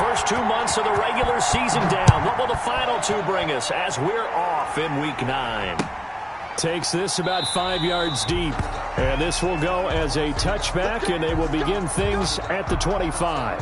first 2 months of the regular season down. What will the final two bring us as we're off in Week 9? Takes this about 5 yards deep. And this will go as a touchback, and they will begin things at the 25.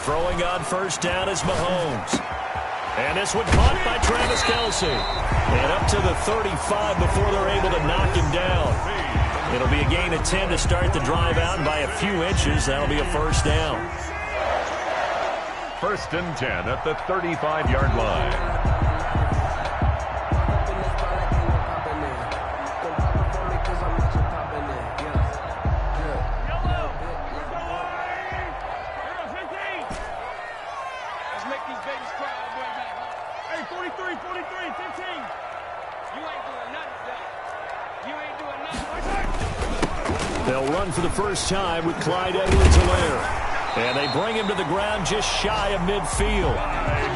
Throwing on first down is Mahomes. And this one caught by Travis Kelce. And up to the 35 before they're able to knock him down. It'll be a gain of 10 to start the drive out, and by a few inches, that'll be a first down. First and 10 at the 35-yard line. They'll run for the first time with Clyde Edwards-Helaire. And they bring him to the ground just shy of midfield.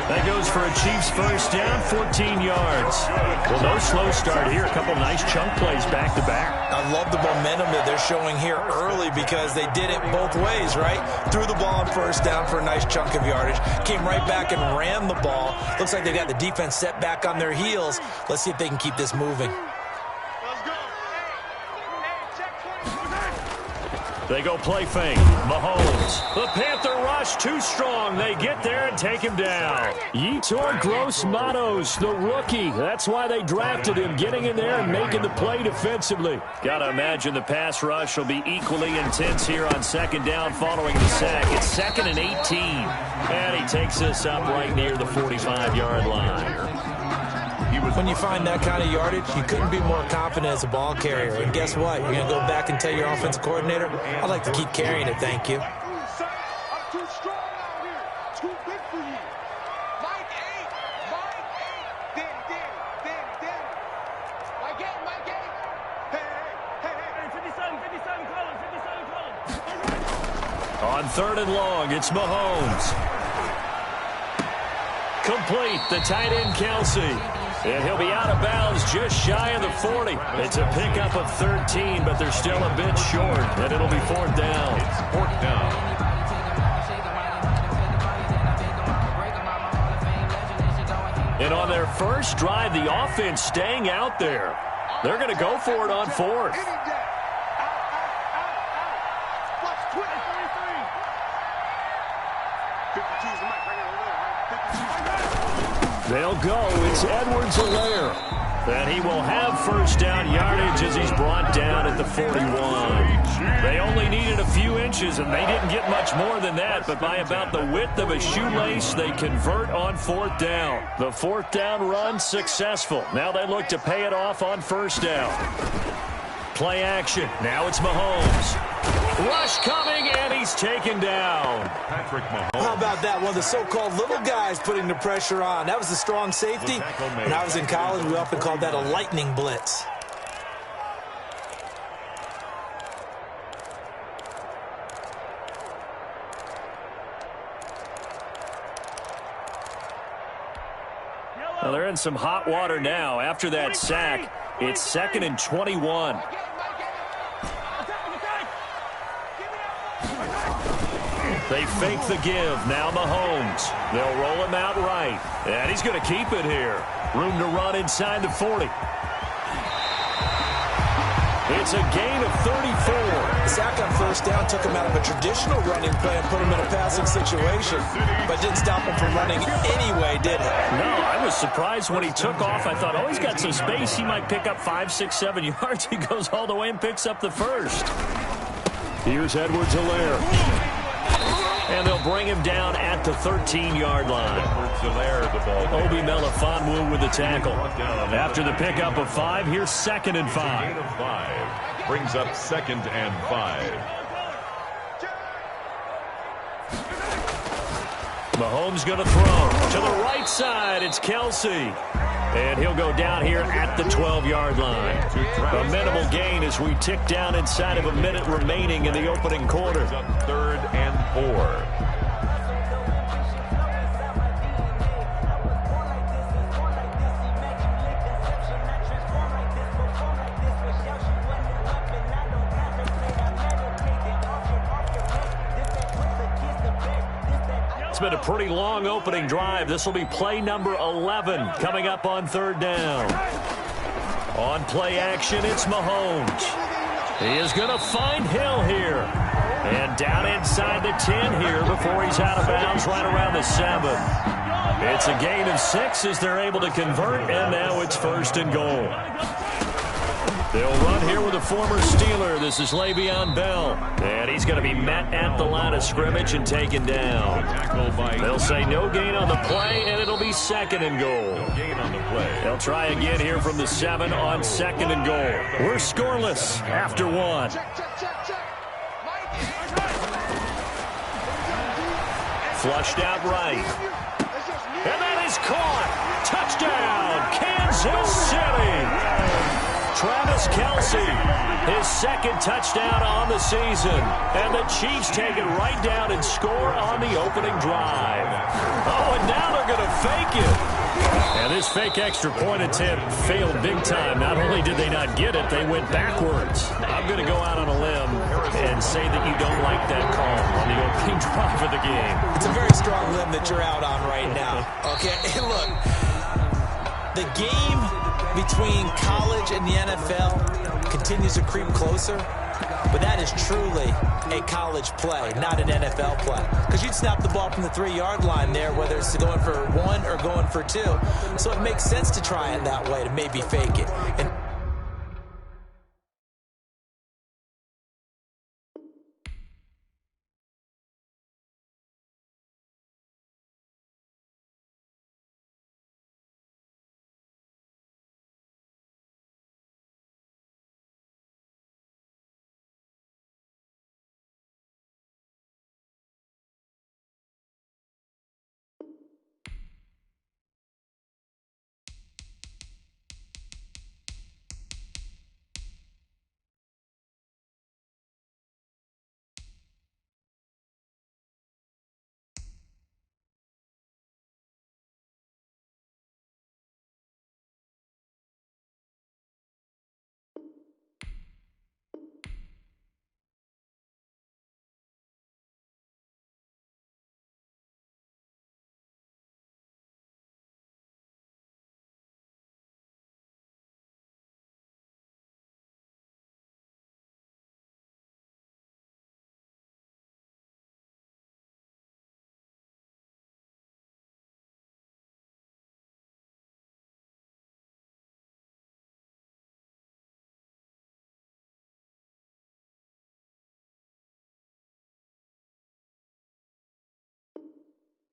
That goes for a Chiefs first down, 14 yards. Well, no slow start here. A couple nice chunk plays back-to-back. I love the momentum that they're showing here early because they did it both ways, right? Threw the ball on first down for a nice chunk of yardage. Came right back and ran the ball. Looks like they got the defense set back on their heels. Let's see if they can keep this moving. They go play fake. Mahomes. The Panther rush too strong. They get there and take him down. Yetur Gross-Matos, the rookie. That's why they drafted him, getting in there and making the play defensively. Got to imagine the pass rush will be equally intense here on second down following the sack. It's 2nd and 18. And he takes this up right near the 45-yard line. When you find that kind of yardage, you couldn't be more confident as a ball carrier. And guess what? You're going to go back and tell your offensive coordinator, I'd like to keep carrying it, thank you. I'm too strong out here. Too big for you. Mike 8. Danny. Mike 8. Hey. 57, call him. On 3rd and long, it's Mahomes. Complete, the tight end Kelce. And he'll be out of bounds just shy of the 40. It's a pickup of 13, but they're still a bit short, and it'll be 4th down. It's 4th down. And on their first drive, the offense staying out there. They're going to go for it on 4th. They'll go. It's Edwards-Helaire. And he will have first down yardage as he's brought down at the 41. They only needed a few inches, and they didn't get much more than that. But by about the width of a shoelace, they convert on 4th down. The 4th down run successful. Now they look to pay it off on first down. Play action. Now it's Mahomes. Rush coming, and he's taken down. Patrick Mahomes. How about that? One of the so-called little guys putting the pressure on. That was a strong safety. When I was in college, we often called that a lightning blitz. Well, they're in some hot water now. After that sack, it's 2nd and 21. They fake the give. Now Mahomes. They'll roll him out right. And he's going to keep it here. Room to run inside the 40. It's a gain of 34. The sack on first down took him out of a traditional running play and put him in a passing situation, but didn't stop him from running anyway, did it? No, I was surprised when he took off. I thought, oh, he's got some space. He might pick up 5, 6, 7 yards. He goes all the way and picks up the first. Here's Edwards-Helaire. And they'll bring him down at the 13-yard line. Obi Melifonwu with the tackle. After the pickup of 5, here's 2nd and 5. Gain of 5 brings up 2nd and 5. Mahomes going to throw to the right side. It's Kelsey. And he'll go down here at the 12-yard line. A minimal gain as we tick down inside of a minute remaining in the opening quarter. 3rd and 4. It's been a pretty long opening drive. This will be play number 11 coming up on 3rd down. On play action, it's Mahomes. He is going to find Hill here. And down inside the 10 here before he's out of bounds right around the 7. It's a gain of 6 as they're able to convert, and now it's 1st and goal. They'll run here with a former Steeler. This is Le'Veon Bell. And he's going to be met at the line of scrimmage and taken down. They'll say no gain on the play, and it'll be 2nd and goal. No gain on the play. They'll try again here from the 7 on 2nd and goal. We're scoreless after 1. Flushed out right. And that is caught. Touchdown, Kansas City. Travis Kelsey, his 2nd touchdown on the season. And the Chiefs take it right down and score on the opening drive. Oh, and now they're going to fake it. And this fake extra point attempt failed big time. Not only did they not get it, they went backwards. I'm going to go out on a limb and say that you don't like that call on the opening drive of the game. It's a very strong limb that you're out on right now. Okay, look, the game between college and the NFL continues to creep closer, but that is truly a college play, not an NFL play. Because you'd snap the ball from the 3-yard line there, whether it's going for 1 or going for 2. So it makes sense to try it that way, to maybe fake it. And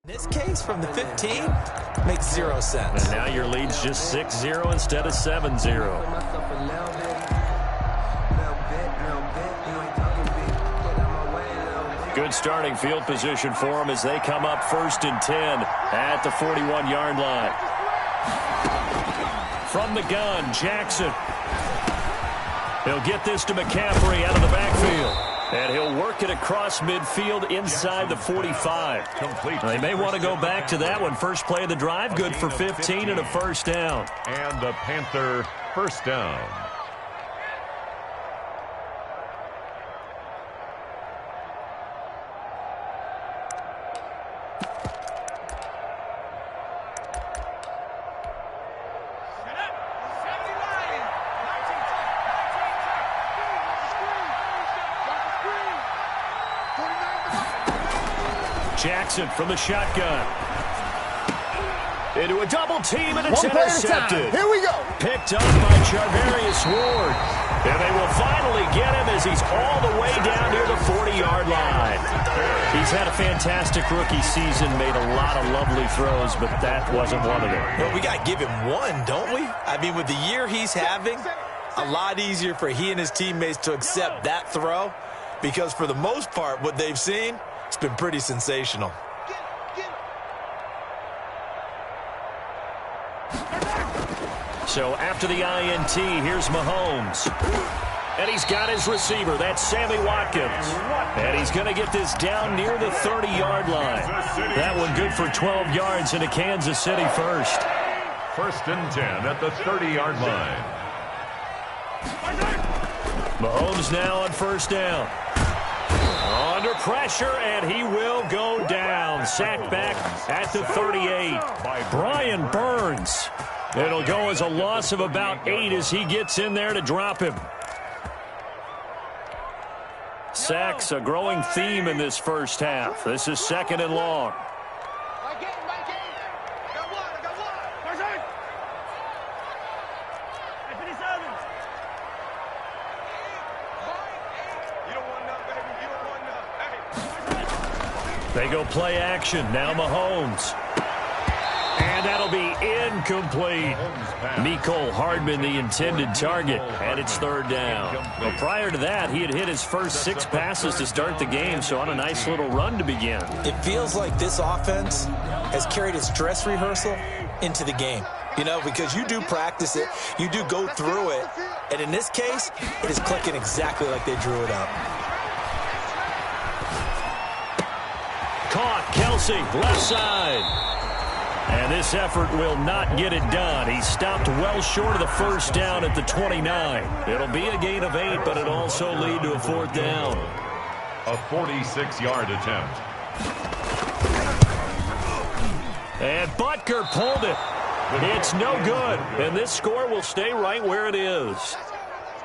in this case, from the 15, makes 0 sense. And now your lead's just 6-0 instead of 7-0. Good starting field position for them as they come up 1st and 10 at the 41-yard line. From the gun, Jackson. He'll get this to McCaffrey out of the backfield. And he'll work it across midfield inside the 45. They may want to go back to that one. First play of the drive, good for 15 and a 1st down. And the Panther 1st down. Jackson from the shotgun. Into a double team, and it's One play at a intercepted. time. Here we go. Picked up by Charvarius Ward. And they will finally get him as he's all the way down near the 40-yard line. He's had a fantastic rookie season, made a lot of lovely throws, but that wasn't one of them. Well, we got to give him one, don't we? I mean, with the year he's having, a lot easier for he and his teammates to accept that throw because for the most part, what they've seen, it's been pretty sensational. So after the INT, here's Mahomes. And he's got his receiver. That's Sammy Watkins. And he's going to get this down near the 30-yard line. That one good for 12 yards into Kansas City first. 1st and 10 at the 30-yard line. Mahomes now on 1st down. Under pressure, and he will go down. Sacked back at the 38 by Brian Burns. It'll go as a loss of about 8 as he gets in there to drop him. Sacks, a growing theme in this first half. This is 2nd and long. My game. I got one. You don't want none, baby. You don't want none. Hey. They go play action. Now Mahomes. And that'll be incomplete. Mecole Hardman, the intended target, and it's 3rd down. Well, prior to that, he had hit his first 6 passes to start the game, so on a nice little run to begin. It feels like this offense has carried its dress rehearsal into the game. You know, because you do practice it, you do go through it, and in this case, it is clicking exactly like they drew it up. Caught, Kelsey, left side. And this effort will not get it done. He stopped well short of the 1st down at the 29. It'll be a gain of 8, but it'll also lead to a 4th down. A 46-yard attempt. And Butker pulled it. It's no good. And this score will stay right where it is.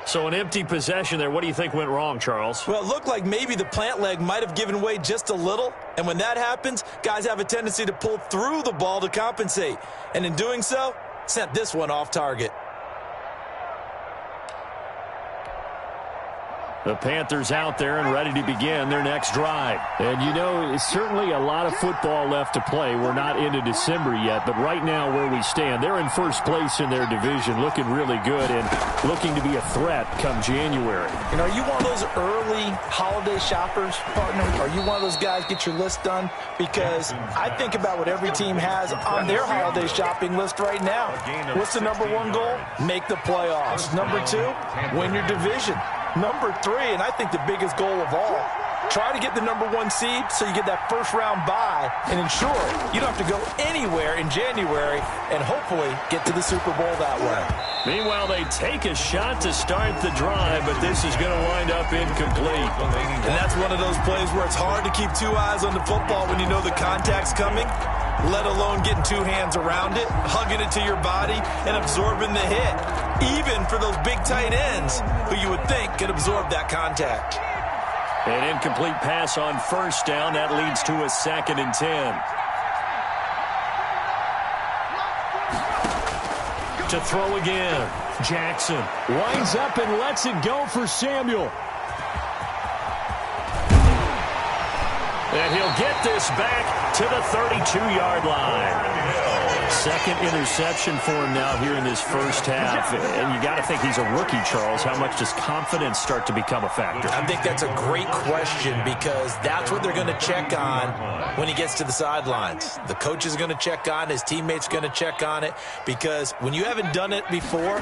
So an empty possession there. What do you think went wrong, Charles? Well, it looked like maybe the plant leg might have given way just a little. And when that happens, guys have a tendency to pull through the ball to compensate. And in doing so, sent this one off target. The Panthers out there and ready to begin their next drive. And, you know, it's certainly a lot of football left to play. We're not into December yet, but right now where we stand, they're in 1st place in their division, looking really good and looking to be a threat come January. You know, are you one of those early holiday shoppers, partner? Are you one of those guys get your list done? Because I think about what every team has on their holiday shopping list right now. What's the #1 goal? Make the playoffs. #2, win your division. #3, and I think the biggest goal of all, try to get the #1 seed so you get that 1st-round bye and ensure you don't have to go anywhere in January and hopefully get to the Super Bowl that way. Meanwhile, they take a shot to start the drive, but this is going to wind up incomplete. And that's one of those plays where it's hard to keep 2 eyes on the football when you know the contact's coming, let alone getting 2 hands around it, hugging it to your body, and absorbing the hit, even for those big tight ends who you would think could absorb that contact. An incomplete pass on 1st down. That leads to a 2nd and 10. To throw again. Jackson Winds up and lets it go for Samuel. And he'll get this back to the 32-yard line. 2nd interception for him now here in this first half. And you got to think he's a rookie, Charles. How much does confidence start to become a factor? I think that's a great question because that's what they're going to check on when he gets to the sidelines. The coach is going to check on it. His teammates are going to check on it because when you haven't done it before,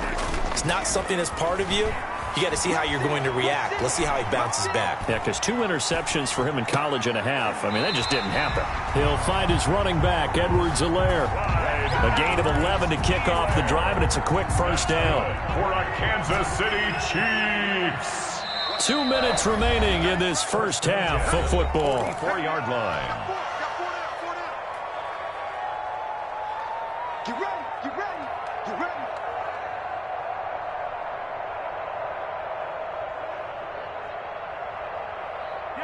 it's not something that's part of you. You got to see how you're going to react. Let's see how he bounces back. Yeah, because 2 interceptions for him in college and a half. I mean, that just didn't happen. He'll find his running back, Edwards-Helaire. A gain of 11 to kick off the drive, and it's a quick 1st down. For the Kansas City Chiefs. 2 minutes remaining in this first half of football. 4-yard line. Get ready.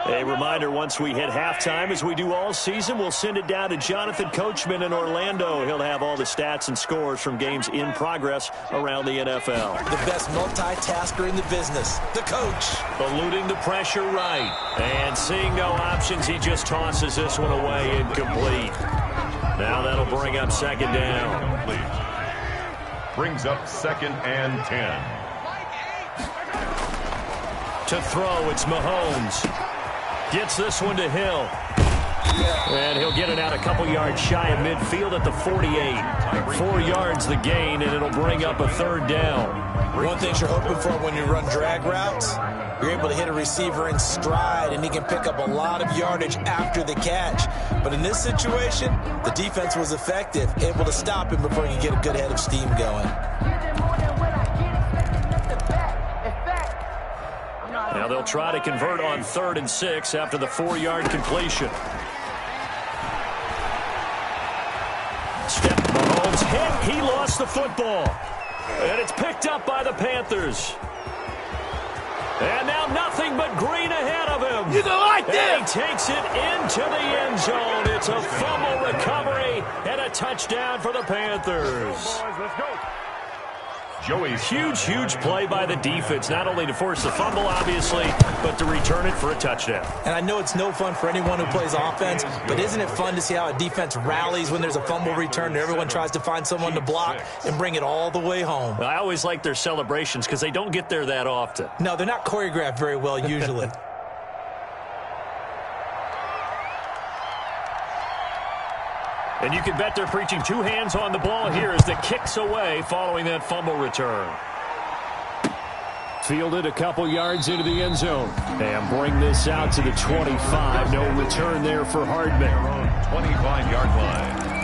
A reminder, once we hit halftime, as we do all season, we'll send it down to Jonathan Coachman in Orlando. He'll have all the stats and scores from games in progress around the NFL. The best multitasker in the business, the coach. Eluding the pressure right. And seeing no options, he just tosses this one away incomplete. Now that'll bring up second down. Brings up 2nd and 10. To throw, it's Mahomes. Gets this one to Hill. And he'll get it out a couple yards shy of midfield at the 48. 4 yards the gain, and it'll bring up a third down. One thing you're hoping for when you run drag routes, you're able to hit a receiver in stride, and he can pick up a lot of yardage after the catch. But in this situation, the defense was effective, able to stop him before he can get a good head of steam going. Now they'll try to convert on 3rd and 6 after the 4-yard completion. Step Mahomes hit. He lost the football. And it's picked up by the Panthers. And now nothing but green ahead of him. You don't like that? And he takes it into the end zone. It's a fumble recovery and a touchdown for the Panthers. Boys, let's go. Joey's Huge play by the defense, not only to force the fumble, obviously, but to return it for a touchdown. And I know it's no fun for anyone who plays offense, but isn't it fun to see how a defense rallies when there's a fumble return and everyone tries to find someone to block and bring it all the way home? I always like their celebrations because they don't get there that often. No, they're not choreographed very well usually. And you can bet they're preaching 2 hands on the ball here as the kick's away following that fumble return. Fielded a couple yards into the end zone. And bring this out to the 25. No return there for Hardman. their own 25-yard line.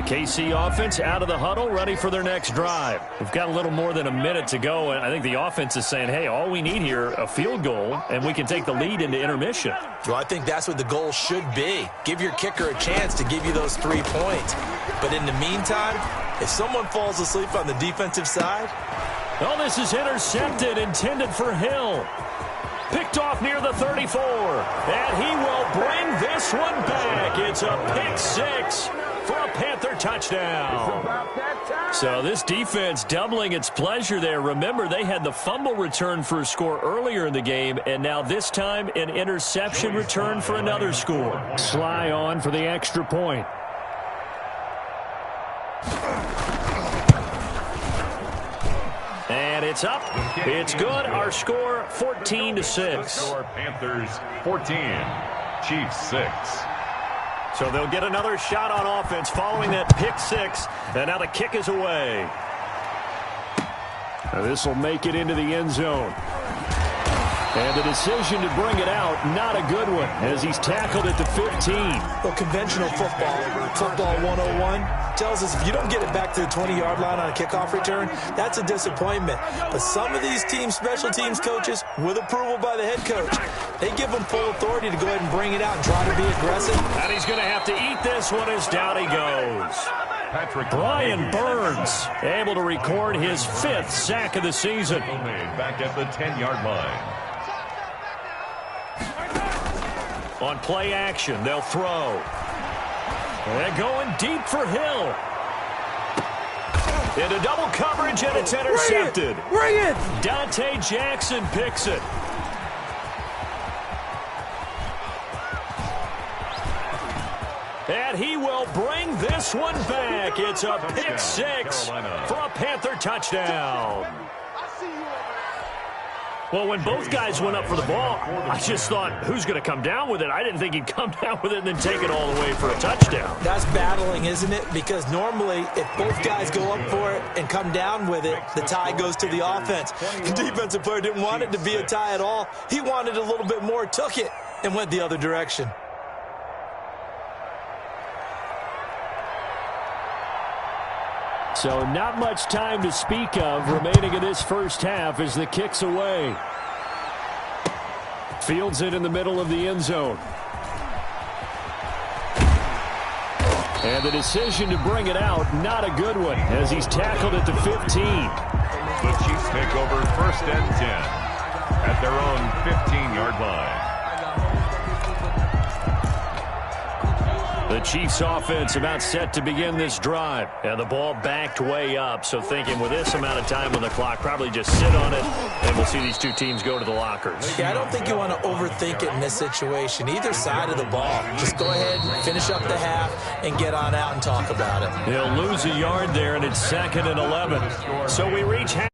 KC offense out of the huddle, ready for their next drive. We've got a little more than a minute to go, and I think the offense is saying, hey, all we need here, a field goal, and we can take the lead into intermission. Well, I think that's what the goal should be. Give your kicker a chance to give you those 3 points. But in the meantime, if someone falls asleep on the defensive side... Oh, this is intercepted, intended for Hill. Picked off near the 34, and he will bring this one back. It's a pick 6. For a Panther touchdown. So this defense doubling its pleasure there. Remember, they had the fumble return for a score earlier in the game, and now this time an interception return for another score. Sly on for the extra point. And it's up. It's good. Our score, 14-6. Score Panthers 14, Chiefs 6. So they'll get another shot on offense following that pick 6. And now the kick is away. This will make it into the end zone. And the decision to bring it out, not a good one, as he's tackled at the 15. Well, conventional football 101, tells us if you don't get it back to the 20-yard line on a kickoff return, that's a disappointment. But some of these team special teams coaches, with approval by the head coach, they give them full authority to go ahead and bring it out and try to be aggressive. And he's going to have to eat this one as down he goes. Brian Burns able to record his 5th sack of the season. Back at the 10-yard line. On play action, they'll throw. And going deep for Hill. Into double coverage, and it's intercepted. Bring it! Dante Jackson picks it. And he will bring this one back. It's a pick 6 for a Panther touchdown. Well, when both guys went up for the ball, I just thought, who's going to come down with it? I didn't think he'd come down with it and then take it all the way for a touchdown. That's battling, isn't it? Because normally, if both guys go up for it and come down with it, the tie goes to the offense. The defensive player didn't want it to be a tie at all. He wanted a little bit more, took it, and went the other direction. So not much time to speak of remaining in this first half as the kick's away. Fields it in the middle of the end zone. And the decision to bring it out, not a good one, as he's tackled at the 15. The Chiefs take over 1st and 10 at their own 15-yard line. The Chiefs offense about set to begin this drive. And the ball backed way up, so thinking with this amount of time on the clock, probably just sit on it, and we'll see these two teams go to the lockers. Yeah, I don't think you want to overthink it in this situation. Either side of the ball. Just go ahead and finish up the half and get on out and talk about it. They'll lose a yard there, and it's 2nd and 11. So we reach half.